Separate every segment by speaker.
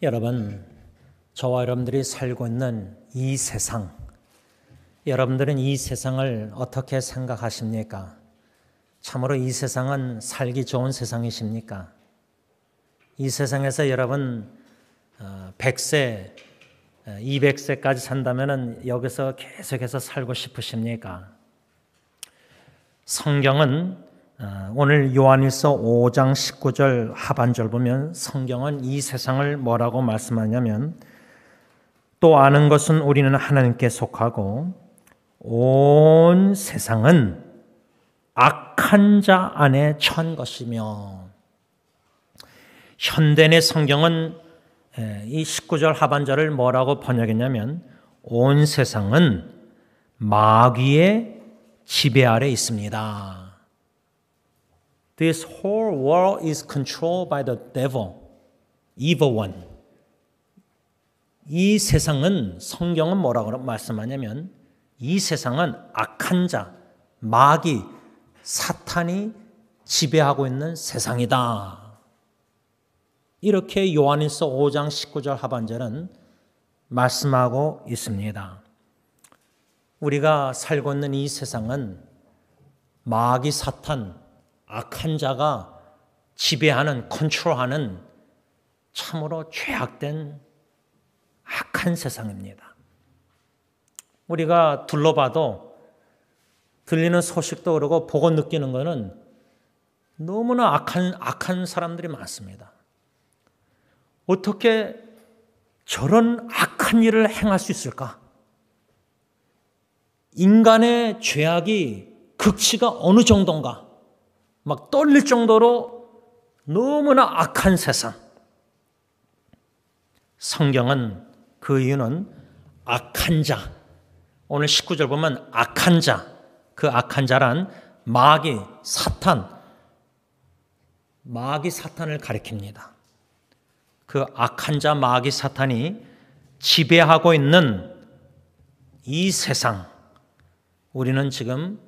Speaker 1: 여러분, 저와 여러분들이 살고 있는 이 세상, 여러분들은 이 세상을 어떻게 생각하십니까? 참으로 이 세상은 살기 좋은 세상이십니까? 이 세상에서 여러분 100세, 200세까지 산다면 여기서 계속해서 살고 싶으십니까? 성경은 오늘 요한일서 5장 19절 하반절 보면 성경은 이 세상을 뭐라고 말씀하냐면, 또 아는 것은 우리는 하나님께 속하고 온 세상은 악한 자 안에 처한 것이며, 현대의 성경은 이 19절 하반절을 뭐라고 번역했냐면, 온 세상은 마귀의 지배 아래 있습니다. This whole world is controlled by the devil, evil one. 이 세상은, 성경은 뭐라고 말씀하냐면, 이 세상은 악한 자, 마귀, 사탄이 지배하고 있는 세상이다. 이렇게 요한일서 5장 19절 하반절은 말씀하고 있습니다. 우리가 살고 있는 이 세상은 마귀, 사탄, 악한 자가 지배하는, 컨트롤하는 참으로 죄악된 악한 세상입니다. 우리가 둘러봐도 들리는 소식도 그러고 보고 느끼는 것은 너무나 악한 사람들이 많습니다. 어떻게 저런 악한 일을 행할 수 있을까? 인간의 죄악이 극치가 어느 정도인가? 막 떨릴 정도로 너무나 악한 세상. 성경은 그 이유는 악한 자, 오늘 19절 보면 악한 자, 그 악한 자란 마귀, 사탄, 마귀 사탄을 가리킵니다. 그 악한 자 마귀 사탄이 지배하고 있는 이 세상, 우리는 지금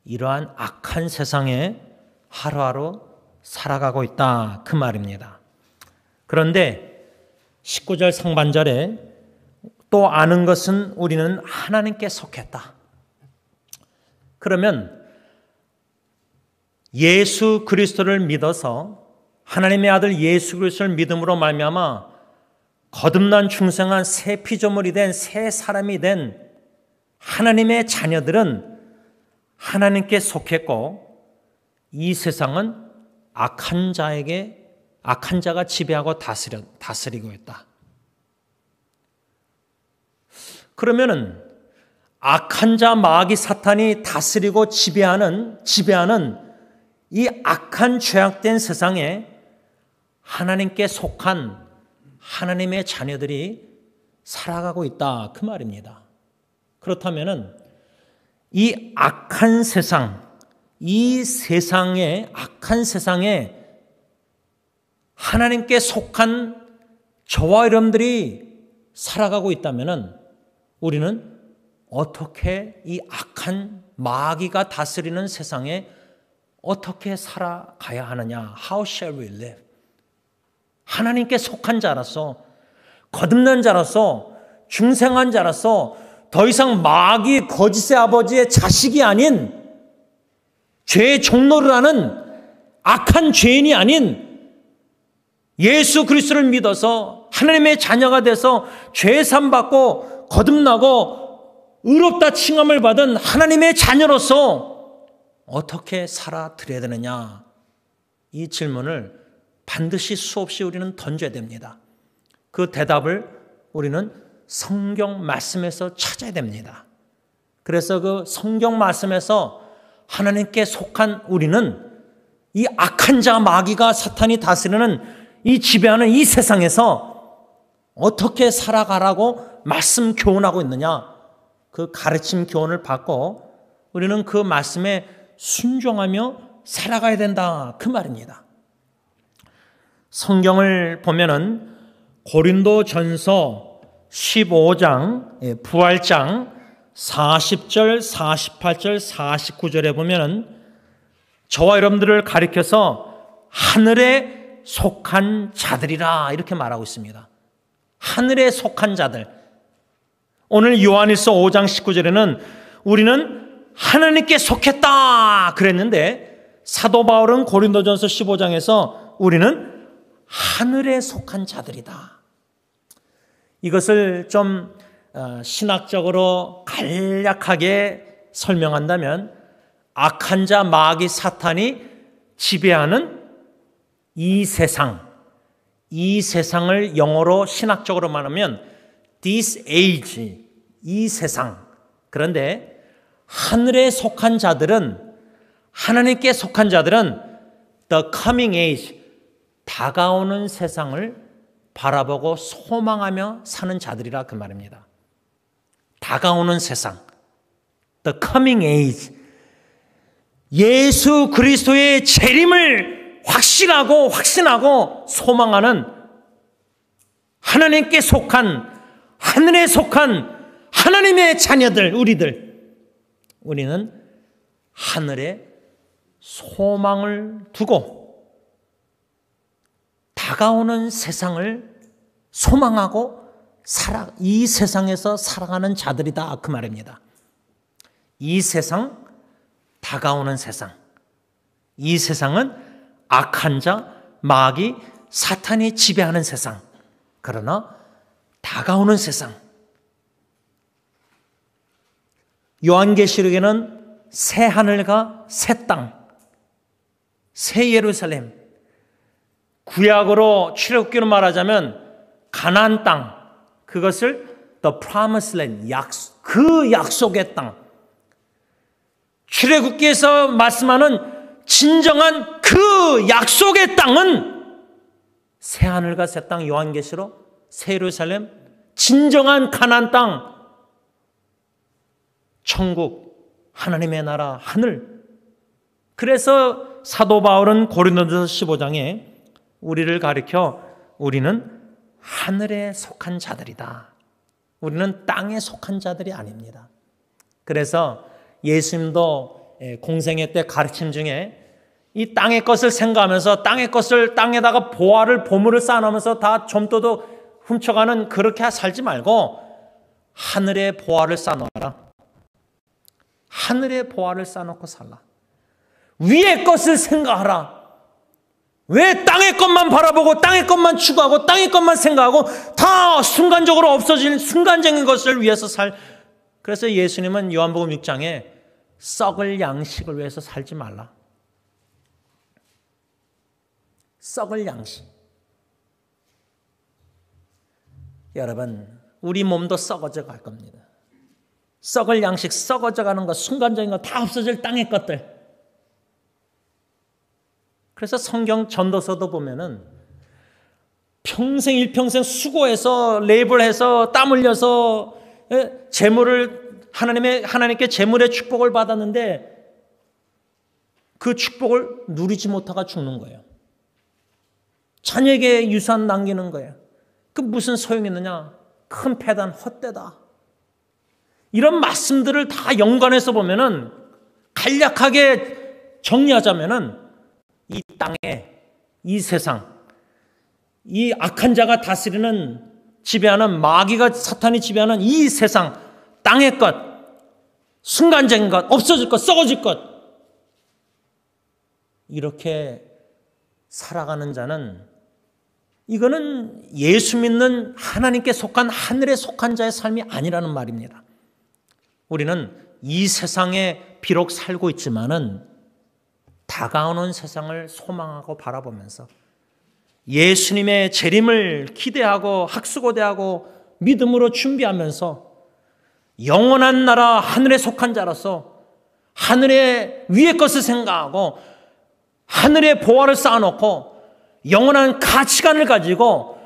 Speaker 1: 이러한 악한 세상에 하루하루 살아가고 있다, 그 말입니다. 그런데 19절 상반절에 또 아는 것은 우리는 하나님께 속했다. 그러면 예수 그리스도를 믿어서 하나님의 아들 예수 그리스도를 믿음으로 말미암아 거듭난 중생한 새 피조물이 된 새 사람이 된 하나님의 자녀들은 하나님께 속했고, 이 세상은 악한 자가 지배하고 다스리고 있다. 그러면은 악한 자 마귀 사탄이 다스리고 지배하는 이 악한 죄악된 세상에 하나님께 속한 하나님의 자녀들이 살아가고 있다, 그 말입니다. 그렇다면은 이 악한 세상, 이 세상에, 악한 세상에 하나님께 속한 저와 여러분들이 살아가고 있다면은 우리는 어떻게 이 악한 마귀가 다스리는 세상에 어떻게 살아가야 하느냐? How shall we live? 하나님께 속한 자라서, 거듭난 자라서, 중생한 자라서 더 이상 마귀, 거짓의 아버지의 자식이 아닌, 죄의 종로를 하는 악한 죄인이 아닌 예수 그리스도를 믿어서 하나님의 자녀가 돼서 죄 사함받고 거듭나고 의롭다 칭함을 받은 하나님의 자녀로서 어떻게 살아드려야 되느냐? 이 질문을 반드시 수없이 우리는 던져야 됩니다. 그 대답을 우리는 성경 말씀에서 찾아야 됩니다. 그래서 그 성경 말씀에서 하나님께 속한 우리는 이 악한 자 마귀가 사탄이 다스리는 이 지배하는 이 세상에서 어떻게 살아가라고 말씀 교훈하고 있느냐? 그 가르침 교훈을 받고 우리는 그 말씀에 순종하며 살아가야 된다, 그 말입니다. 성경을 보면은 고린도전서 15장 부활장 40절, 48절, 49절에 보면은 저와 여러분들을 가리켜서 하늘에 속한 자들이라 이렇게 말하고 있습니다. 하늘에 속한 자들. 오늘 요한일서 5장 19절에는 우리는 하나님께 속했다 그랬는데, 사도 바울은 고린도전서 15장에서 우리는 하늘에 속한 자들이다. 이것을 좀 신학적으로 간략하게 설명한다면, 악한 자 마귀 사탄이 지배하는 이 세상을 영어로 신학적으로 말하면 this age, 이 세상. 그런데 하늘에 속한 자들은, 하나님께 속한 자들은 the coming age, 다가오는 세상을 바라보고 소망하며 사는 자들이라 그 말입니다. 다가오는 세상, the coming age, 예수 그리스도의 재림을 확신하고 소망하는 하나님께 속한, 하늘에 속한 하나님의 자녀들, 우리는 하늘에 소망을 두고 다가오는 세상을 소망하고 이 세상에서 살아가는 자들이다 그 말입니다. 이 세상, 다가오는 세상, 이 세상은 악한 자, 마귀, 사탄이 지배하는 세상. 그러나 다가오는 세상, 요한계시록에는 새 하늘과 새 땅, 새 예루살렘, 구약으로 출애굽기로 말하자면 가나안 땅, 그것을 the promised land, 그 약속의 땅, 출애굽기에서 말씀하는 진정한 그 약속의 땅은 새 하늘과 새 땅, 요한계시록, 새 예루살렘, 진정한 가나안 땅, 천국, 하나님의 나라, 하늘. 그래서 사도 바울은 고린도전서 15장에 우리를 가리켜 우리는 하늘에 속한 자들이다. 우리는 땅에 속한 자들이 아닙니다. 그래서 예수님도 공생애 때 가르침 중에 이 땅의 것을 생각하면서 땅의 것을 땅에다가 보물을 쌓아놓으면서 다 좀도도 훔쳐가는 그렇게 살지 말고 하늘에 보화를 쌓아놓아라. 하늘에 보화를 쌓아놓고 살라. 위의 것을 생각하라. 왜 땅의 것만 바라보고 땅의 것만 추구하고 땅의 것만 생각하고 다 순간적으로 없어질 순간적인 것을 위해서 그래서 예수님은 요한복음 6장에 썩을 양식을 위해서 살지 말라. 썩을 양식. 여러분, 우리 몸도 썩어져 갈 겁니다. 썩을 양식, 썩어져 가는 것, 순간적인 것, 다 없어질 땅의 것들. 그래서 성경 전도서도 보면은 평생 일평생 수고해서 레이블 해서 땀 흘려서 재물을 하나님께 재물의 축복을 받았는데 그 축복을 누리지 못하고 죽는 거예요. 자녀에게 유산 남기는 거예요. 그 무슨 소용이 있느냐? 큰 패단 헛되다. 이런 말씀들을 다 연관해서 보면은 간략하게 정리하자면은 이 땅에, 이 세상, 이 악한 자가 다스리는, 지배하는, 마귀가 사탄이 지배하는 이 세상, 땅의 것, 순간적인 것, 없어질 것, 썩어질 것, 이렇게 살아가는 자는, 이거는 예수 믿는 하나님께 속한, 하늘에 속한 자의 삶이 아니라는 말입니다. 우리는 이 세상에 비록 살고 있지만은 다가오는 세상을 소망하고 바라보면서 예수님의 재림을 기대하고 학수고대하고 믿음으로 준비하면서 영원한 나라 하늘에 속한 자로서 하늘의 위의 것을 생각하고 하늘의 보화를 쌓아놓고 영원한 가치관을 가지고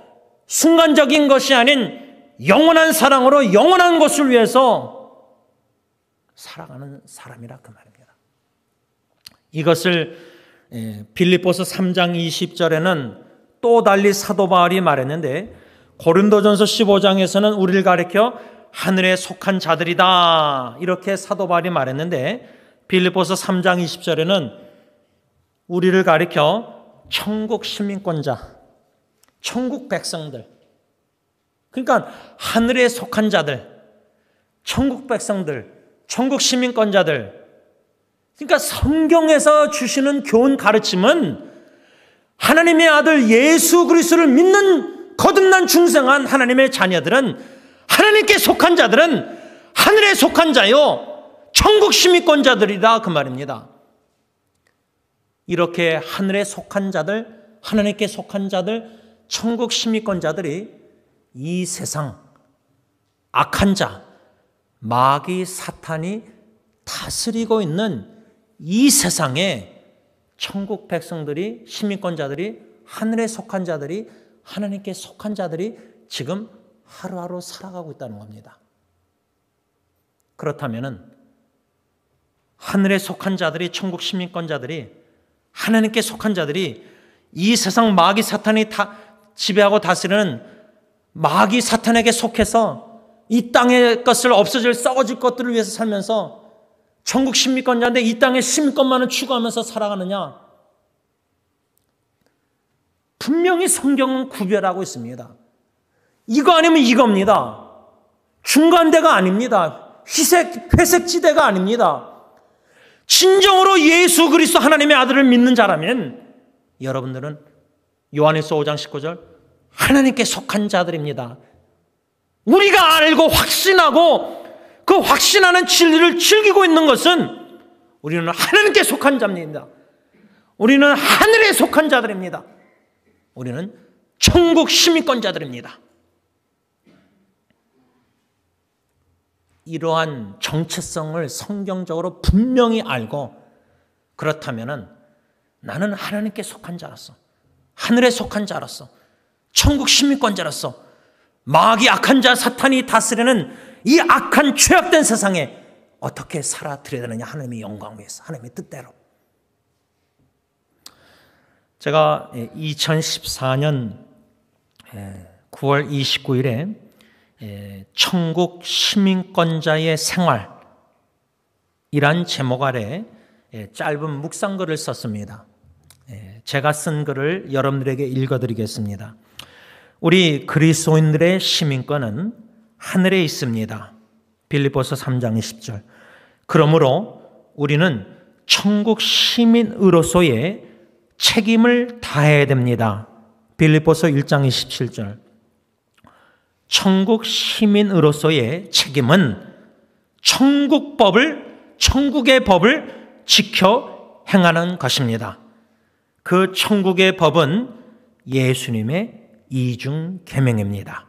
Speaker 1: 순간적인 것이 아닌 영원한 사랑으로 영원한 것을 위해서 살아가는 사람이라 그 말입니다. 이것을 빌립보서 3장 20절에는 또 달리 사도 바울이 말했는데 고린도전서 15장에서는 우리를 가리켜 하늘에 속한 자들이다 이렇게 사도 바울이 말했는데 빌립보서 3장 20절에는 우리를 가리켜 천국 시민권자, 천국 백성들, 그러니까 하늘에 속한 자들, 천국 백성들, 천국 시민권자들, 그러니까 성경에서 주시는 교훈 가르침은 하나님의 아들 예수 그리스도를 믿는 거듭난 중생한 하나님의 자녀들은, 하나님께 속한 자들은 하늘에 속한 자요 천국 시민권자들이다, 그 말입니다. 이렇게 하늘에 속한 자들, 하나님께 속한 자들, 천국 시민권자들이 이 세상 악한 자, 마귀 사탄이 다스리고 있는 이 세상에 천국 백성들이, 시민권자들이, 하늘에 속한 자들이, 하나님께 속한 자들이 지금 하루하루 살아가고 있다는 겁니다. 그렇다면 하늘에 속한 자들이, 천국 시민권자들이, 하나님께 속한 자들이 이 세상 마귀 사탄이 지배하고 다스리는 마귀 사탄에게 속해서 이 땅의 것을 없어질 썩어질 것들을 위해서 살면서 천국 시민권자인데 이 땅의 시민권만을 추구하면서 살아가느냐? 분명히 성경은 구별하고 있습니다. 이거 아니면 이겁니다. 중간대가 아닙니다. 회색지대가 아닙니다. 진정으로 예수 그리스도 하나님의 아들을 믿는 자라면 여러분들은 요한일서 5장 19절 하나님께 속한 자들입니다. 우리가 알고 확신하고 그 확신하는 진리를 즐기고 있는 것은 우리는 하나님께 속한 자입니다. 우리는 하늘에 속한 자들입니다. 우리는 천국 시민권자들입니다. 이러한 정체성을 성경적으로 분명히 알고, 그렇다면 나는 하나님께 속한 자로서, 하늘에 속한 자로서, 천국 시민권자로서 마귀 악한 자 사탄이 다스리는 이 악한 죄악된 세상에 어떻게 살아드려야 되느냐, 하나님의 영광 위해서, 하나님의 뜻대로. 제가 2014년 9월 29일에 천국 시민권자의 생활이란 제목 아래 짧은 묵상글을 썼습니다. 제가 쓴 글을 여러분들에게 읽어드리겠습니다. 우리 그리스도인들의 시민권은 하늘에 있습니다. 빌립보서 3장 20절. 그러므로 우리는 천국 시민으로서의 책임을 다해야 됩니다. 빌립보서 1장 27절. 천국 시민으로서의 책임은 천국의 법을 지켜 행하는 것입니다. 그 천국의 법은 예수님의 이중 계명입니다.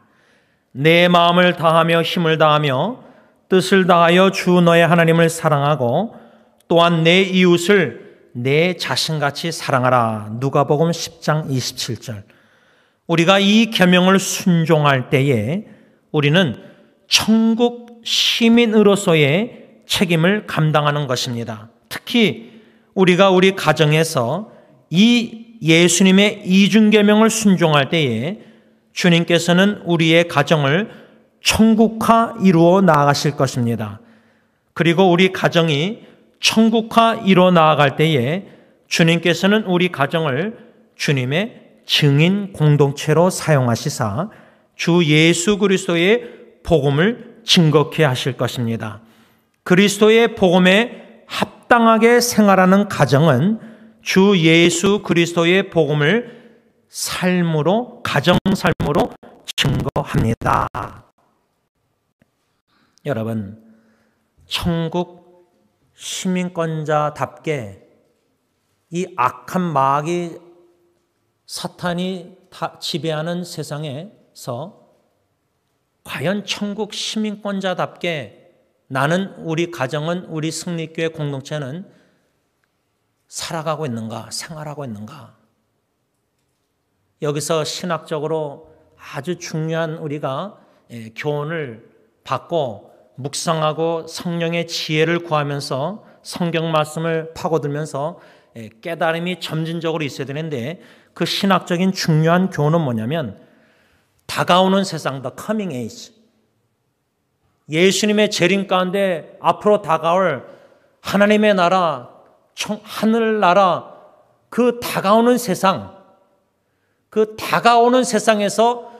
Speaker 1: 내 마음을 다하며 힘을 다하며 뜻을 다하여 주 너의 하나님을 사랑하고 또한 내 이웃을 내 자신같이 사랑하라. 누가복음 10장 27절. 우리가 이 계명을 순종할 때에 우리는 천국 시민으로서의 책임을 감당하는 것입니다. 특히 우리가 우리 가정에서 이 예수님의 이중계명을 순종할 때에 주님께서는 우리의 가정을 천국화 이루어 나아가실 것입니다. 그리고 우리 가정이 천국화 이루어 나아갈 때에 주님께서는 우리 가정을 주님의 증인 공동체로 사용하시사 주 예수 그리스도의 복음을 증거케 하실 것입니다. 그리스도의 복음에 합당하게 생활하는 가정은 주 예수 그리스도의 복음을 삶으로, 가정 삶으로 증거합니다. 여러분, 천국 시민권자답게 이 악한 마귀 사탄이 지배하는 세상에서 과연 천국 시민권자답게 나는, 우리 가정은, 우리 승리교회 공동체는 살아가고 있는가, 생활하고 있는가? 여기서 신학적으로 아주 중요한 우리가 교훈을 받고 묵상하고 성령의 지혜를 구하면서 성경 말씀을 파고들면서 깨달음이 점진적으로 있어야 되는데, 그 신학적인 중요한 교훈은 뭐냐면 다가오는 세상, the coming age, 예수님의 재림 가운데 앞으로 다가올 하나님의 나라, 하늘나라, 그 다가오는 세상, 그 다가오는 세상에서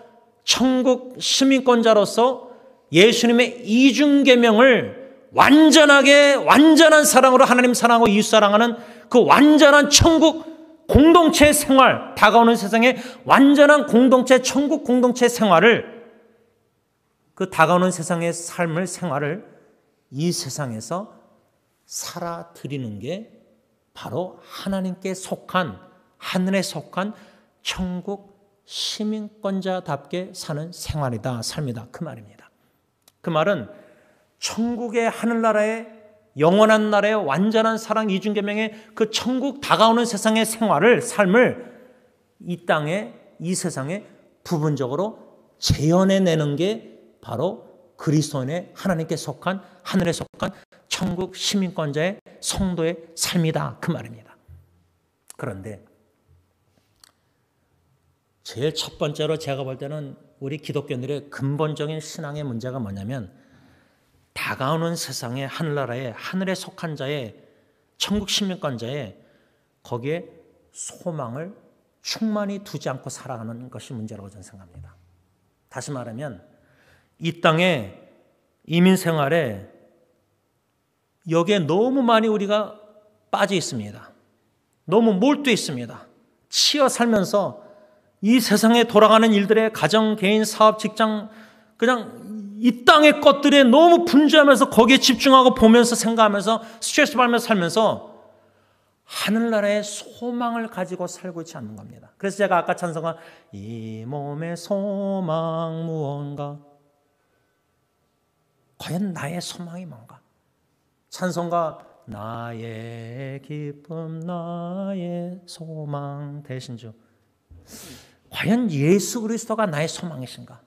Speaker 1: 천국 시민권자로서 예수님의 이중계명을 완전한 사랑으로 하나님 사랑하고 이웃 사랑하는 그 완전한 천국 공동체 생활, 다가오는 세상에 완전한 공동체, 천국 공동체 생활을, 그 다가오는 세상의 삶을, 생활을 이 세상에서 살아드리는 게 바로 하나님께 속한, 하늘에 속한 천국 시민권자답게 사는 생활이다, 삶이다, 그 말입니다. 그 말은 천국의 하늘나라의 영원한 나라의 완전한 사랑 이중계명의 그 천국 다가오는 세상의 생활을, 삶을 이 땅에, 이 세상에 부분적으로 재현해내는 게 바로 그리스도인의 하나님께 속한, 하늘에 속한 천국 시민권자의 성도의 삶이다, 그 말입니다. 그런데 제일 첫 번째로 제가 볼 때는 우리 기독교인들의 근본적인 신앙의 문제가 뭐냐면, 다가오는 세상의 하늘나라에, 하늘에 속한 자의 천국 시민권자의 거기에 소망을 충만히 두지 않고 살아가는 것이 문제라고 저는 생각합니다. 다시 말하면 이 땅에 이민 생활에 여기에 너무 많이 우리가 빠져 있습니다. 너무 몰두해 있습니다. 치여 살면서 이 세상에 돌아가는 일들에 가정, 개인, 사업, 직장, 그냥 이 땅의 것들에 너무 분주하면서 거기에 집중하고 보면서 생각하면서 스트레스 받으면서 살면서 하늘나라의 소망을 가지고 살고 있지 않는 겁니다. 그래서 제가 아까 찬송한 이 몸의 소망 무언가, 과연 나의 소망이 뭔가? 찬송가 나의 기쁨 나의 소망 되신 주, 과연 예수 그리스도가 나의 소망이신가?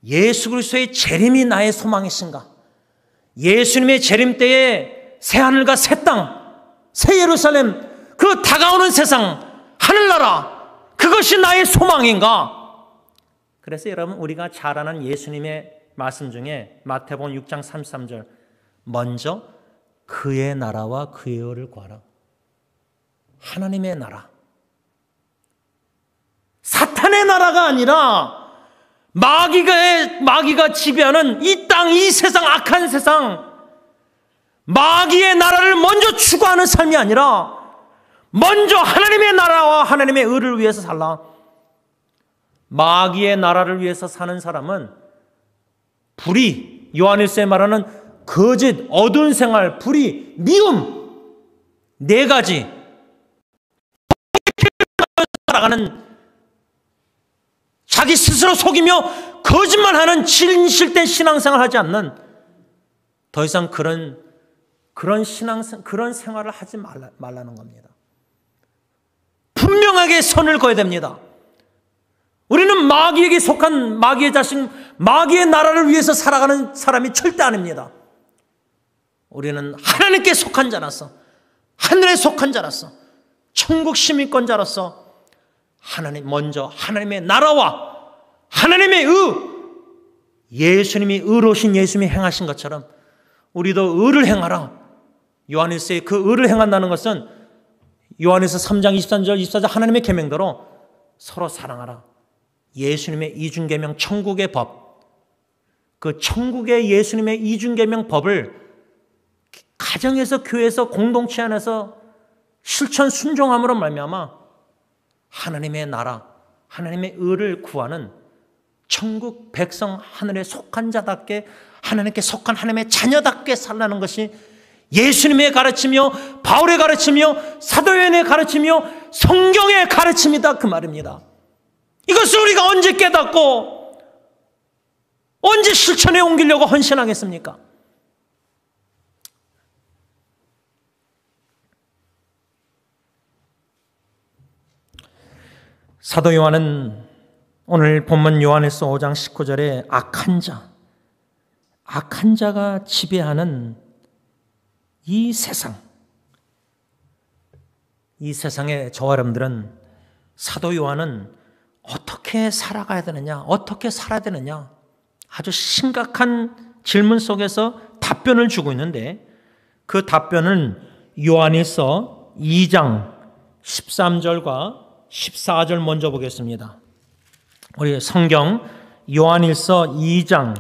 Speaker 1: 예수 그리스도의 재림이 나의 소망이신가? 예수님의 재림 때에 새하늘과 새 땅, 새 예루살렘, 그 다가오는 세상, 하늘나라, 그것이 나의 소망인가? 그래서 여러분, 우리가 잘 아는 예수님의 말씀 중에 마태복음 6장 33절, 먼저 그의 나라와 그의 의를 구하라. 하나님의 나라, 사탄의 나라가 아니라 마귀가 지배하는 이 땅, 이 세상, 악한 세상, 마귀의 나라를 먼저 추구하는 삶이 아니라 먼저 하나님의 나라와 하나님의 의를 위해서 살라. 마귀의 나라를 위해서 사는 사람은 불의, 요한일서에 말하는 거짓, 어두운 생활, 불의, 미움, 네 가지 살아가는, 자기 스스로 속이며 거짓말하는 진실된 신앙생활을 하지 않는, 더 이상 그런 생활을 하지 말라는 겁니다. 분명하게 선을 그어야 됩니다. 우리는 마귀에게 속한, 마귀의 자식, 마귀의 나라를 위해서 살아가는 사람이 절대 아닙니다. 우리는 하나님께 속한 자라서, 하늘에 속한 자라서, 천국 시민권자로서 먼저 하나님의 나라와 하나님의 예수님이 의로우신 예수님이 행하신 것처럼 우리도 의를 행하라. 요한일서에 그 의를 행한다는 것은 요한일서 3장 23절 24절 하나님의 계명대로 서로 사랑하라. 예수님의 이중계명, 천국의 법, 그 천국의 예수님의 이중계명 법을 가정에서, 교회에서, 공동체 안에서 실천 순종함으로 말미암아 하나님의 나라, 하나님의 의를 구하는 천국 백성, 하늘에 속한 자답게, 하나님께 속한 하나님의 자녀답게 살라는 것이 예수님의 가르치며 바울의 가르치며 사도요한의 가르치며 성경의 가르침이다, 그 말입니다. 이것을 우리가 언제 깨닫고 언제 실천에 옮기려고 헌신하겠습니까? 사도 요한은 오늘 본문 요한일서 5장 19절에 악한 자가 지배하는 이 세상에 저와 여러분들은, 사도 요한은 어떻게 살아가야 되느냐, 어떻게 살아야 되느냐, 아주 심각한 질문 속에서 답변을 주고 있는데, 그 답변은 요한일서 2장 13절과 14절 먼저 보겠습니다. 우리 성경 요한일서 2장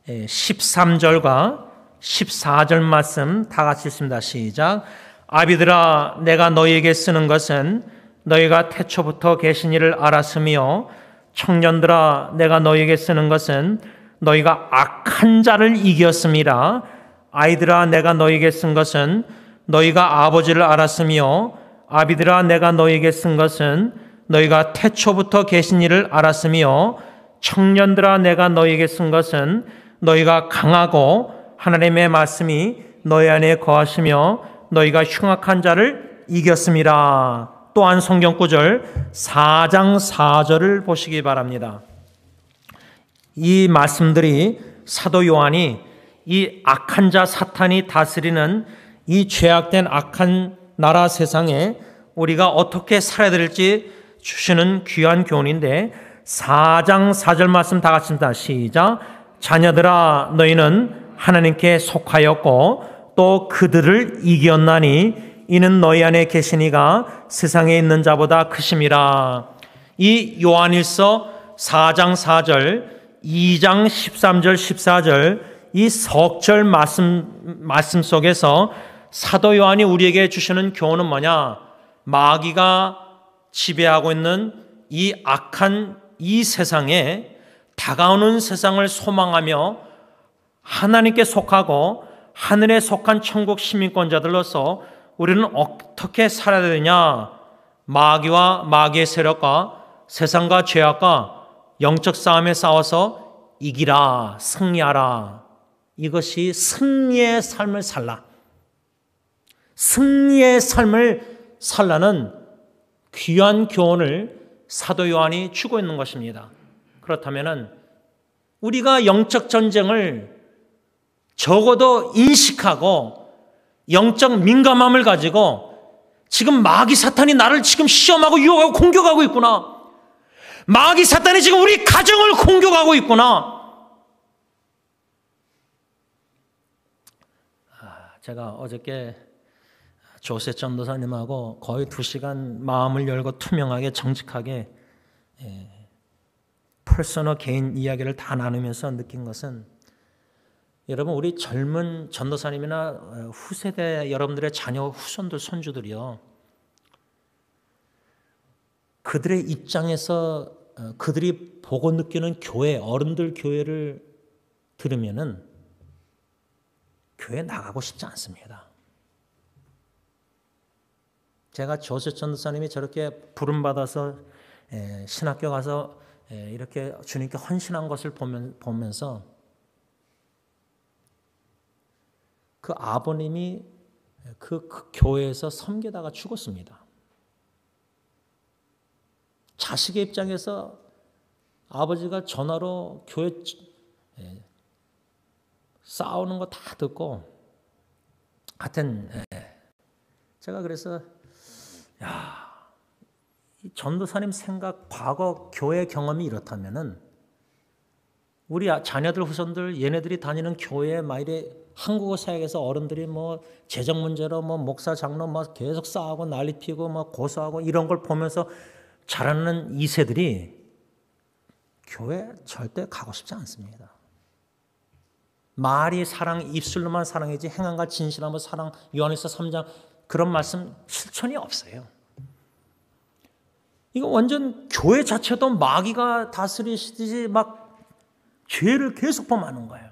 Speaker 1: 13절과 14절 말씀 다 같이 읽습니다. 시작. 아비들아, 내가 너희에게 쓰는 것은 너희가 태초부터 계신 이를 알았으며, 청년들아, 내가 너희에게 쓰는 것은 너희가 악한 자를 이겼음이라. 아이들아, 내가 너희에게 쓴 것은 너희가 아버지를 알았으며, 아비들아, 내가 너희에게 쓴 것은 너희가 태초부터 계신 이를 알았으며, 청년들아, 내가 너희에게 쓴 것은 너희가 강하고 하나님의 말씀이 너희 안에 거하시며 너희가 흉악한 자를 이겼음이라. 또한 성경 구절 4장 4절을 보시기 바랍니다. 이 말씀들이 사도 요한이 이 악한 자 사탄이 다스리는 이 죄악된 악한 나라 세상에 우리가 어떻게 살아야 될지 주시는 귀한 교훈인데, 4장 4절 말씀 다 같이 읽습니다. 시작. 자녀들아, 너희는 하나님께 속하였고 또 그들을 이겼나니 이는 너희 안에 계신 이가 세상에 있는 자보다 크심이라. 이 요한일서 4장 4절, 2장 13절 14절 이 석절 말씀 속에서 사도 요한이 우리에게 주시는 교훈은 뭐냐? 마귀가 지배하고 있는 이 악한 이 세상에, 다가오는 세상을 소망하며 하나님께 속하고 하늘에 속한 천국 시민권자들로서 우리는 어떻게 살아야 되느냐? 마귀와 마귀의 세력과 세상과 죄악과 영적 싸움에 싸워서 이기라, 승리하라. 이것이 승리의 삶을 살라. 승리의 삶을 살라는 귀한 교훈을 사도 요한이 주고 있는 것입니다. 그렇다면 우리가 영적 전쟁을 적어도 인식하고 영적 민감함을 가지고 지금 마귀 사탄이 나를 지금 시험하고 유혹하고 공격하고 있구나. 마귀 사탄이 지금 우리 가정을 공격하고 있구나. 제가 어저께 조세 전도사님하고 거의 2시간 마음을 열고 투명하게 정직하게 퍼스널 개인 이야기를 다 나누면서 느낀 것은, 여러분, 우리 젊은 전도사님이나 후세대 여러분들의 자녀, 후손들, 손주들이요, 그들의 입장에서 그들이 보고 느끼는 교회, 어른들 교회를 들으면은 교회 나가고 싶지 않습니다. 제가 조세 전도사님이 저렇게 부름받아서 신학교 가서 이렇게 주님께 헌신한 것을 보면서 그 아버님이 그 교회에서 섬기다가 죽었습니다. 자식의 입장에서 아버지가 전화로 교회 싸우는 거 다 듣고, 하여튼 제가 그래서 이 전도사님 생각, 과거 교회 경험이 이렇다면은 우리 자녀들, 후손들, 얘네들이 다니는 교회에 말에 한국어 사역에서 어른들이 뭐 재정 문제로 뭐 목사, 장로 뭐 계속 싸우고 난리 피고 뭐 고소하고 이런 걸 보면서 자라는 2세들이 교회 절대 가고 싶지 않습니다. 말이 사랑, 입술로만 사랑이지 행함과 진실함으로 사랑, 요한일서 3장 그런 말씀 실천이 없어요. 이거 완전 교회 자체도 마귀가 다스리시듯이 막 죄를 계속 범하는 거예요.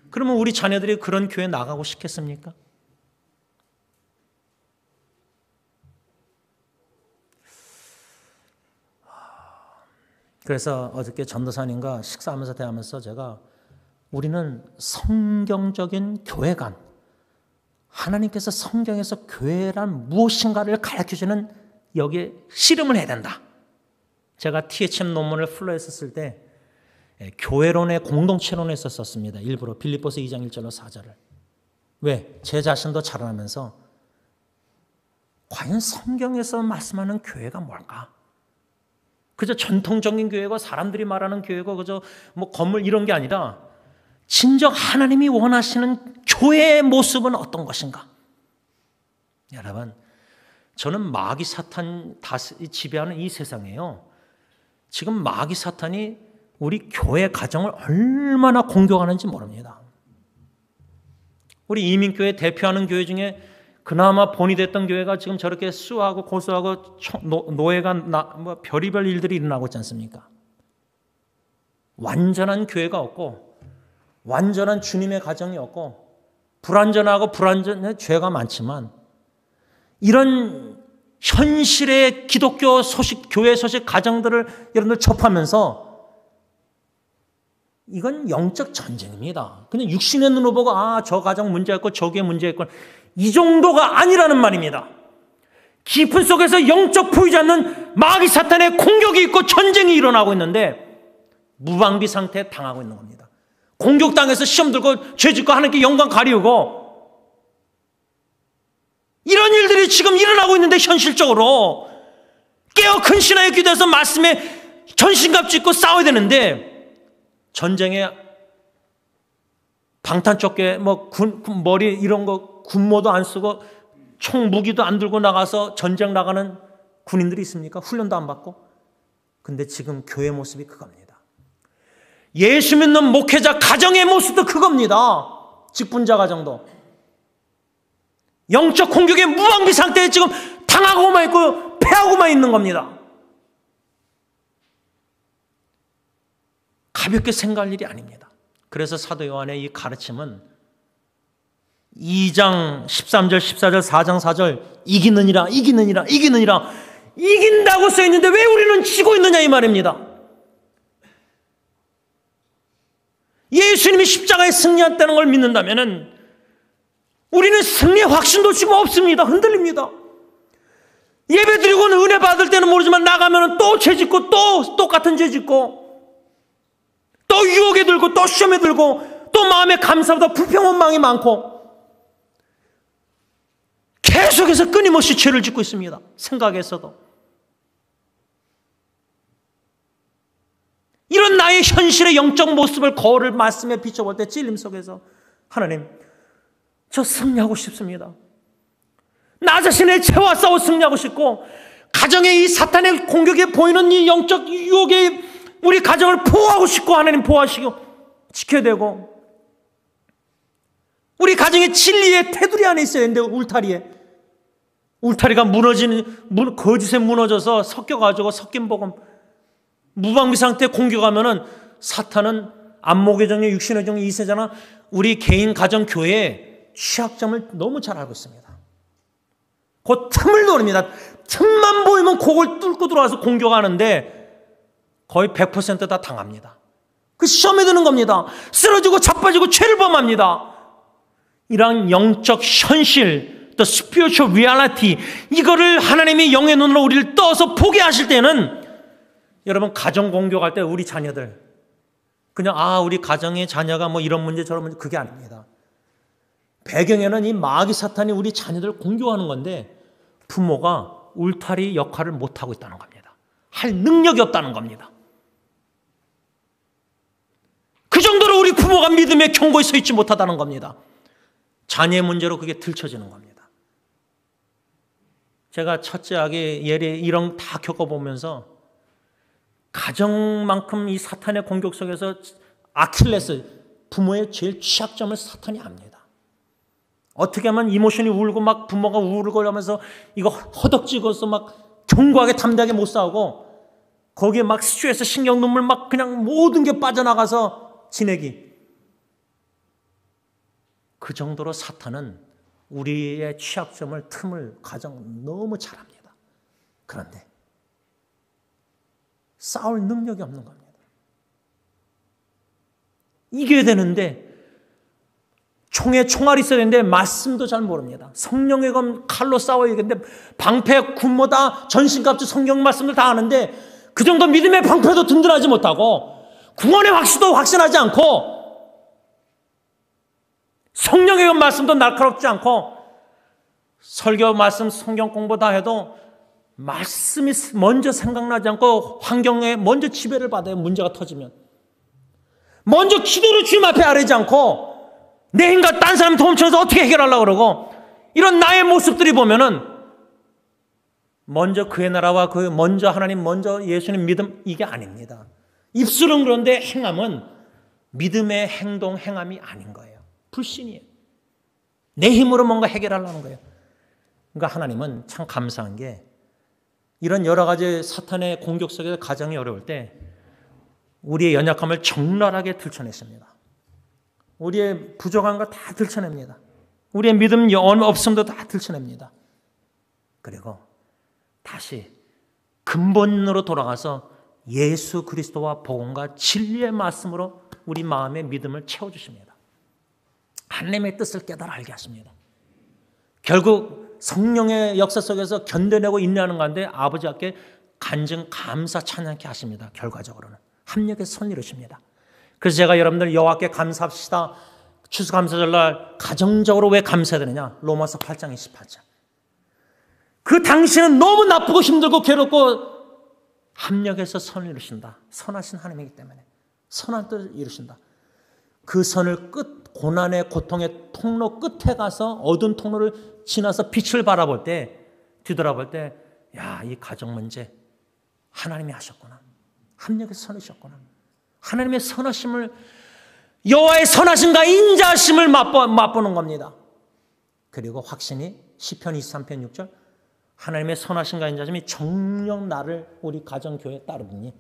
Speaker 1: 그러면 우리 자녀들이 그런 교회 나가고 싶겠습니까? 그래서 어저께 전도사님과 식사하면서 대하면서 제가, 우리는 성경적인 교회관, 하나님께서 성경에서 교회란 무엇인가를 가르쳐주는 여기에 씨름을 해야 된다. 제가 THM 논문을 풀러했었을 때 교회론의 공동체론을 썼습니다. 일부러 빌립보서 2장 1절로 4절을. 왜? 제 자신도 자라나면서 과연 성경에서 말씀하는 교회가 뭘까? 그저 전통적인 교회고 사람들이 말하는 교회고 그저 뭐 건물 이런 게 아니라 진정 하나님이 원하시는 교회의 모습은 어떤 것인가? 여러분, 저는 마귀 사탄 지배하는 이 세상에요, 지금 마귀 사탄이 우리 교회 가정을 얼마나 공격하는지 모릅니다. 우리 이민교회 대표하는 교회 중에 그나마 본이 됐던 교회가 지금 저렇게 수하고 고소하고 노예가 뭐 별의별 일들이 일어나고 있지 않습니까? 완전한 교회가 없고 완전한 주님의 가정이 없고 불완전하고 불완전한 죄가 많지만 이런 현실의 기독교 소식, 교회 소식 가정들을 여러분들 접하면서 이건 영적 전쟁입니다. 그냥 육신의 눈으로 보고 저 가정 문제였고 저게 문제였고 이 정도가 아니라는 말입니다. 깊은 속에서 영적 보이지 않는 마귀 사탄의 공격이 있고 전쟁이 일어나고 있는데 무방비 상태에 당하고 있는 겁니다. 공격당해서 시험 들고 죄 짓고 하나님께 영광 가리우고 이런 일들이 지금 일어나고 있는데 현실적으로 깨어 큰 신앙의 기도에서 말씀에 전신갑 짓고 싸워야 되는데 전쟁에 방탄조끼 머리 이런 거 군모도 안 쓰고 총 무기도 안 들고 나가서 전쟁 나가는 군인들이 있습니까? 훈련도 안 받고. 근데 지금 교회 모습이 그겁니다. 예수 믿는 목회자 가정의 모습도 그겁니다. 직분자 가정도. 영적 공격의 무방비 상태에 지금 당하고만 있고 패하고만 있는 겁니다. 가볍게 생각할 일이 아닙니다. 그래서 사도 요한의 이 가르침은 2장 13절 14절 4장 4절 이기느니라 이기느니라 이기느니라 이긴다고 써있는데 왜 우리는 지고 있느냐 이 말입니다. 예수님이 십자가에 승리했다는 걸 믿는다면 우리는 승리의 확신도 지금 없습니다. 흔들립니다. 예배 드리고는 은혜 받을 때는 모르지만 나가면 또 죄 짓고 또 똑같은 죄 짓고 또 유혹에 들고 또 시험에 들고 또 마음에 감사보다 불평원망이 많고 계속해서 끊임없이 죄를 짓고 있습니다. 생각에서도. 이런 나의 현실의 영적 모습을 거울을 말씀에 비춰볼 때 찔림 속에서 하나님 저 승리하고 싶습니다. 나 자신의 죄와 싸워 승리하고 싶고 가정의 이 사탄의 공격에 보이는 이 영적 유혹에 우리 가정을 보호하고 싶고 하나님 보호하시고 지켜야 되고 우리 가정의 진리의 테두리 안에 있어야 되는데 울타리가 거짓에 무너져서 섞여가지고 섞인 복음 무방비 상태에 공격하면은 사탄은 안목의 정의 육신의 정의 이세잖아 우리 개인 가정 교회의 취약점을 너무 잘 알고 있습니다. 그 틈을 노립니다. 틈만 보이면 그걸 뚫고 들어와서 공격하는데 거의 100% 당합니다. 그 시험에 드는 겁니다. 쓰러지고 자빠지고 죄를 범합니다. 이런 영적 현실, 또 spiritual reality 이거를 하나님이 영의 눈으로 우리를 떠서 보게 하실 때는 여러분 가정 공격할 때 우리 자녀들 그냥 우리 가정의 자녀가 뭐 이런 문제 저런 문제 그게 아닙니다. 배경에는 이 마귀 사탄이 우리 자녀들을 공격하는 건데 부모가 울타리 역할을 못하고 있다는 겁니다. 할 능력이 없다는 겁니다. 그 정도로 우리 부모가 믿음의 경고에 서 있지 못하다는 겁니다. 자녀의 문제로 그게 들춰지는 겁니다. 제가 첫째 아기 예리 이런 다 겪어보면서 가정만큼 이 사탄의 공격 속에서 아킬레스 부모의 제일 취약점을 사탄이 압니다. 어떻게 하면 이모션이 울고 막 부모가 울고 하면서 이거 허덕지고서 막 견고하게 담대하게 못 싸우고 거기에 막 스트레스 신경 눈물 막 그냥 모든 게 빠져나가서 지내기. 그 정도로 사탄은 우리의 취약점을 틈을 가정 너무 잘합니다. 그런데 싸울 능력이 없는 겁니다. 이겨야 되는데 총에 총알이 있어야 되는데 말씀도 잘 모릅니다. 성령의 검 칼로 싸워야 되는데 방패 군모다 전신갑주 성경 말씀을 다 아는데 그 정도 믿음의 방패도 든든하지 못하고 구원의 확신도 확신하지 않고 성령의 말씀도 날카롭지 않고 설교 말씀 성경 공부 다 해도 말씀이 먼저 생각나지 않고 환경에 먼저 지배를 받아요. 문제가 터지면 먼저 기도로 주님 앞에 아뢰지 않고 내 힘과 딴 사람 도움쳐서 어떻게 해결하려고 그러고 이런 나의 모습들이 보면은 먼저 그의 나라와 그 먼저 하나님 먼저 예수님 믿음 이게 아닙니다. 입술은 그런데 행함은 믿음의 행동, 행함이 아닌 거예요. 불신이에요. 내 힘으로 뭔가 해결하려는 거예요. 그러니까 하나님은 참 감사한 게 이런 여러 가지 사탄의 공격 속에서 가장이 어려울 때 우리의 연약함을 적나라하게 들춰냈습니다. 우리의 부족한 거 다 들춰냅니다. 우리의 믿음 없음도 다 들춰냅니다. 그리고 다시 근본으로 돌아가서 예수 그리스도와 복음과 진리의 말씀으로 우리 마음의 믿음을 채워주십니다. 하나님의 뜻을 깨달아 알게 하십니다. 결국 성령의 역사 속에서 견뎌내고 인내하는 가운데 아버지 앞에 간증 감사 찬양케 하십니다. 결과적으로는 합력해서 손 이루십니다. 그래서 제가 여러분들 여호와께 감사합시다. 추수감사절날 가정적으로 왜 감사해야 되느냐? 로마서 8장 28절. 그 당신은 너무 나쁘고 힘들고 괴롭고 합력해서 선을 이루신다. 선하신 하나님이기 때문에 선한 뜻을 이루신다. 그 선을 고난의 고통의 통로 끝에 가서 어두운 통로를 지나서 빛을 바라볼 때, 뒤돌아볼 때, 야, 이 가정 문제 하나님이 하셨구나. 합력해서 선하셨구나. 하나님의 선하심을, 여호와의 선하심과 인자하심을 맛보는 겁니다. 그리고 확신이 시편 23편 6절, 하나님의 선하심과 인자하심이 정녕 나를 우리 가정교회에 따르더니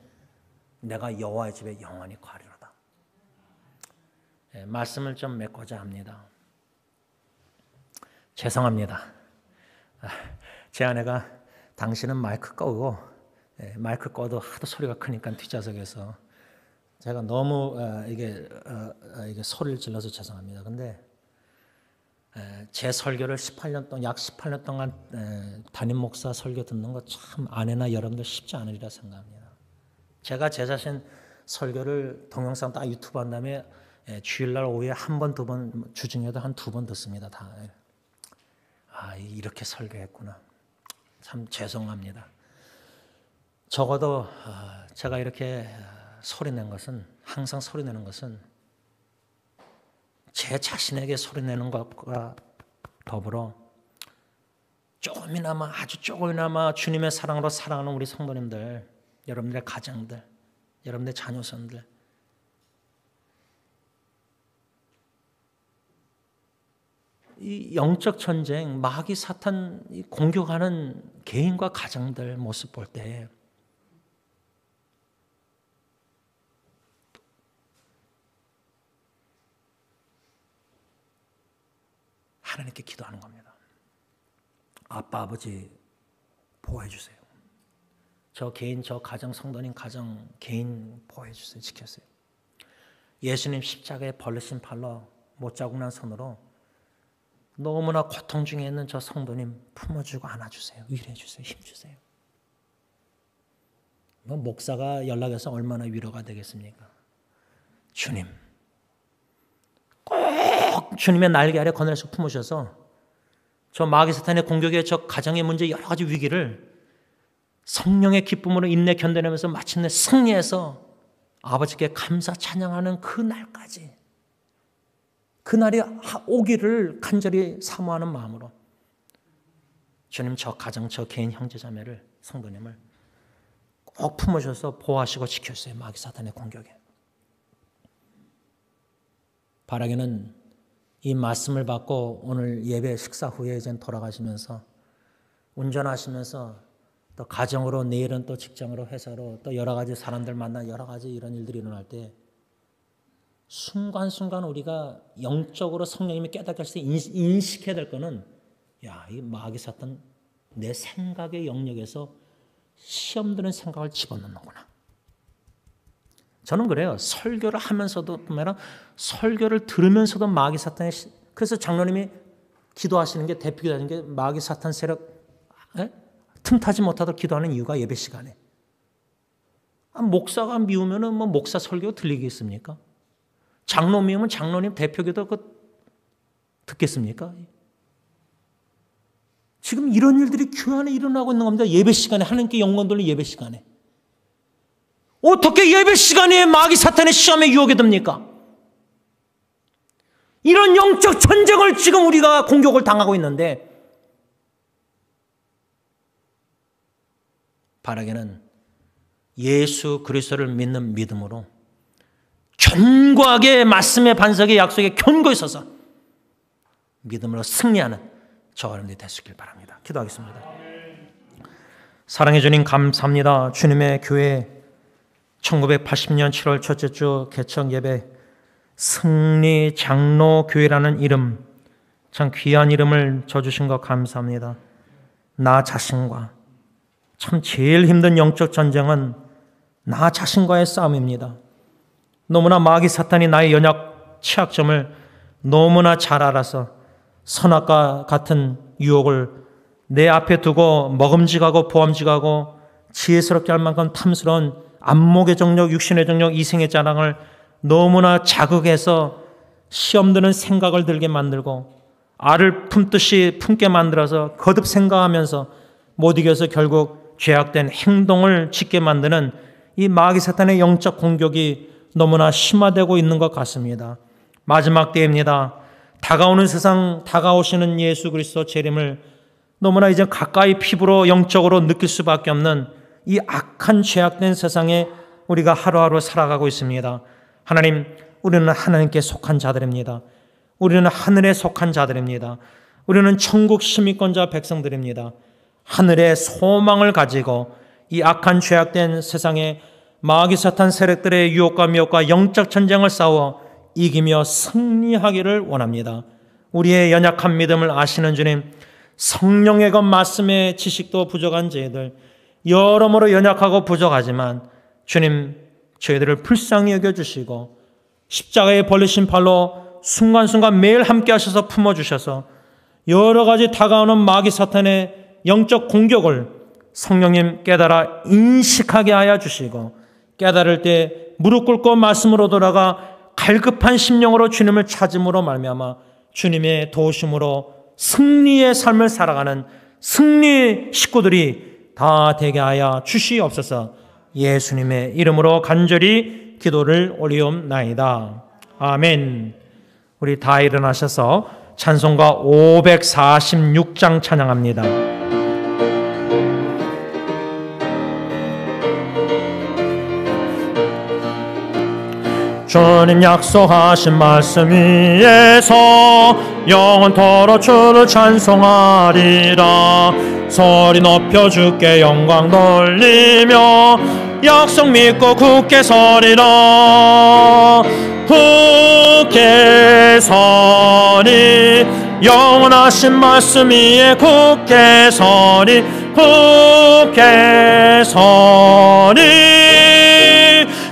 Speaker 1: 내가 여호와의 집에 영원히 거하리로다. 말씀을 좀 맺고자 합니다. 죄송합니다. 제 아내가 당신은 마이크 끄고 마이크 꺼도 하도 소리가 크니까 뒷좌석에서 제가 너무 이게 소리를 질러서 죄송합니다. 근데 제 설교를 18년 동안 약 18년 동안 담임 목사 설교 듣는 거 참 아내나 여러분들 쉽지 않으리라 생각합니다. 제가 제 자신 설교를 동영상 다 유튜브 한 다음에 주일날 오후에 한 번, 두 번, 주중에도 한 두 번 듣습니다. 다. 이렇게 설교했구나. 참 죄송합니다. 적어도 제가 이렇게 소리낸 것은, 항상 소리내는 것은 제 자신에게 소리내는 것과 더불어 조금이나마, 아주 조금이나마 주님의 사랑으로 사랑하는 우리 성도님들, 여러분들의 가정들, 여러분들의 자녀선들, 이 영적 전쟁, 마귀 사탄 공격하는 개인과 가정들 모습 볼 때 하나님께 기도하는 겁니다. 아빠, 아버지 보호해 주세요. 저 개인, 저 가정, 성도님 가정, 개인 보호해 주세요. 지켜주세요. 예수님 십자가에 벌리신 팔로 못자국난 손으로 너무나 고통 중에 있는 저 성도님 품어주고 안아주세요. 위로해 주세요. 힘주세요. 목사가 연락해서 얼마나 위로가 되겠습니까? 주님, 꼭 주님의 날개 아래 거느려서 품으셔서 저 마귀 사탄의 공격에 저 가정의 문제 여러 가지 위기를 성령의 기쁨으로 인내 견뎌내면서 마침내 승리해서 아버지께 감사 찬양하는 그 날까지, 그날이 오기를 간절히 사모하는 마음으로 주님 저 가정, 저 개인 형제자매를, 성도님을 꼭 품으셔서 보호하시고 지켜주세요. 마귀 사탄의 공격에. 바라기는 이 말씀을 받고 오늘 예배 식사 후에 이제 돌아가시면서 운전하시면서 또 가정으로, 내일은 또 직장으로, 회사로, 또 여러 가지 사람들 만나 여러 가지 이런 일들이 일어날 때 순간순간 우리가 영적으로 성령님이 깨닫게 하실 때 인식해야 될 거는, 야, 이 마귀 사탄 내 생각의 영역에서 시험 드는 생각을 집어넣는구나. 저는 그래요. 설교를 하면서도 보면 설교를 들으면서도 마귀 사탄의, 그래서 장로님이 기도하시는 게, 대표 기도하는 게 마귀 사탄 세력 틈타지 못하도록 기도하는 이유가 예배 시간에. 목사가 미우면은 뭐 목사 설교 들리겠습니까? 장로 미우면 장로님 대표 기도 듣겠습니까? 지금 이런 일들이 교회 안에 일어나고 있는 겁니다. 예배 시간에, 하나님께 영광 돌리는 예배 시간에. 어떻게 예배 시간에 마귀 사탄의 시험에 유혹이 됩니까? 이런 영적 전쟁을 지금 우리가 공격을 당하고 있는데, 바라기는 예수 그리스도를 믿는 믿음으로 견고하게 말씀의 반석의 약속에 견고히 서서 믿음으로 승리하는 저와 여러분들이 되시길 바랍니다. 기도하겠습니다. 사랑해 주님 감사합니다. 주님의 교회 1980년 7월 첫째 주 개척 예배 승리 장로 교회라는 이름, 참 귀한 이름을 줘주신 것 감사합니다. 나 자신과, 참 제일 힘든 영적 전쟁은 나 자신과의 싸움입니다. 너무나 마귀 사탄이 나의 연약 취약점을 너무나 잘 알아서 선악과 같은 유혹을 내 앞에 두고 먹음직하고 보암직하고 지혜스럽게 할 만큼 탐스러운 안목의 정력, 육신의 정력, 이생의 자랑을 너무나 자극해서 시험 드는 생각을 들게 만들고 알을 품듯이 품게 만들어서 거듭 생각하면서 못 이겨서 결국 죄악된 행동을 짓게 만드는 이 마귀 사탄의 영적 공격이 너무나 심화되고 있는 것 같습니다. 마지막 때입니다. 다가오는 세상, 다가오시는 예수 그리스도 재림을 너무나 이제 가까이 피부로 영적으로 느낄 수밖에 없는 이 악한 죄악된 세상에 우리가 하루하루 살아가고 있습니다. 하나님, 우리는 하나님께 속한 자들입니다. 우리는 하늘에 속한 자들입니다. 우리는 천국 시민권자 백성들입니다. 하늘의 소망을 가지고 이 악한 죄악된 세상에 마귀 사탄 세력들의 유혹과 미혹과 영적 전쟁을 싸워 이기며 승리하기를 원합니다. 우리의 연약한 믿음을 아시는 주님, 성령의 것 말씀의 지식도 부족한 저희들, 여러모로 연약하고 부족하지만 주님, 저희들을 불쌍히 여겨주시고 십자가에 벌리신 팔로 순간순간 매일 함께 하셔서 품어주셔서 여러 가지 다가오는 마귀 사탄의 영적 공격을 성령님 깨달아 인식하게 하여 주시고 깨달을 때 무릎 꿇고 말씀으로 돌아가 갈급한 심령으로 주님을 찾음으로 말미암아 주님의 도우심으로 승리의 삶을 살아가는 승리 식구들이 다 되게 하여 주시옵소서. 예수님의 이름으로 간절히 기도를 올리옵나이다. 아멘. 우리 다 일어나셔서 찬송가 546장 찬양합니다. 주님 약속하신 말씀 위에서 영원토록 주를 찬송하리라. 소리 높여 주께 영광 돌리며 약속 믿고 굳게 서리라. 굳게 서리 영원하신 말씀 위에 굳게 서리 굳게 서리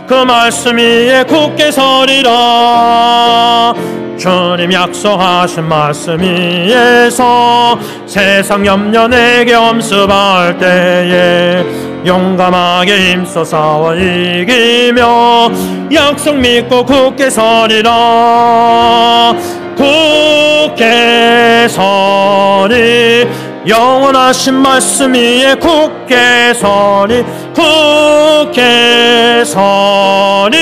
Speaker 1: 그 말씀 위에 굳게 서리라. 주님 약속하신 말씀 위에서 세상 염려 내게 엄습할 때에 용감하게 힘써 싸워 이기며 약속 믿고 굳게 서리라. 굳게 서리 영원하신 말씀 위에 굳게 서리 굳게 서리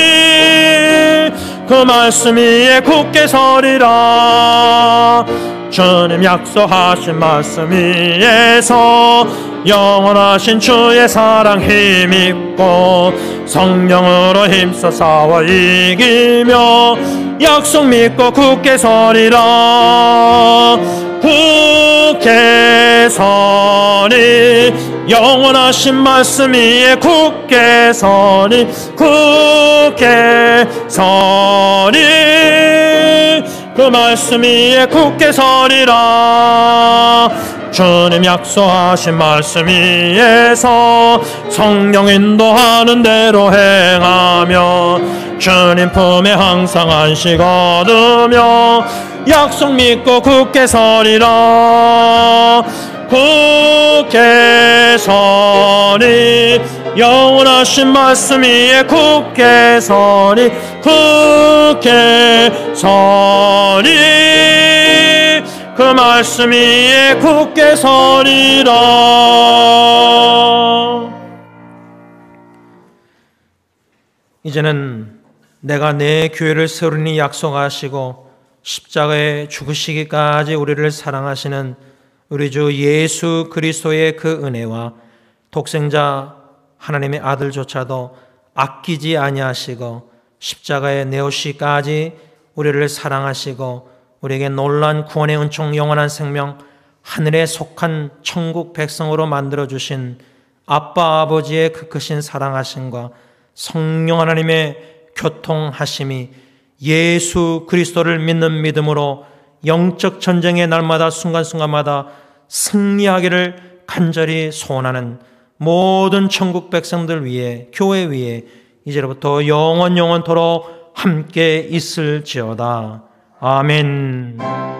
Speaker 1: 그 말씀 위에 굳게 서리라. 주님 약속하신 말씀 위에서 영원하신 주의 사랑 힘입고 성령으로 힘써 싸워 이기며 약속 믿고 굳게 서리라. 굳게 서리 영원하신 말씀 위에 굳게 서리 굳게 서리 그 말씀 위에 굳게 서리라. 주님 약속하신 말씀 위에서 성령 인도하는 대로 행하며 주님 품에 항상 안식 얻으며 약속 믿고 굳게 서리라. 굳게 서리 영원하신 말씀 위에 굳게 서리 굳게 서리 그 말씀 위에 굳게 서리라. 이제는 내가 내 교회를 세우리니 약속하시고 십자가에 죽으시기까지 우리를 사랑하시는 우리 주 예수 그리스도의 그 은혜와 독생자 하나님의 아들조차도 아끼지 아니하시고 십자가에 내오시기까지 우리를 사랑하시고 우리에게 놀라운 구원의 은총, 영원한 생명, 하늘에 속한 천국 백성으로 만들어주신 아빠 아버지의 그 크신 사랑하심과 성령 하나님의 교통하심이 예수 그리스도를 믿는 믿음으로 영적 전쟁의 날마다 순간순간마다 승리하기를 간절히 소원하는 모든 천국 백성들 위에, 교회 위에 이제로부터 영원토록 함께 있을지어다. 아멘.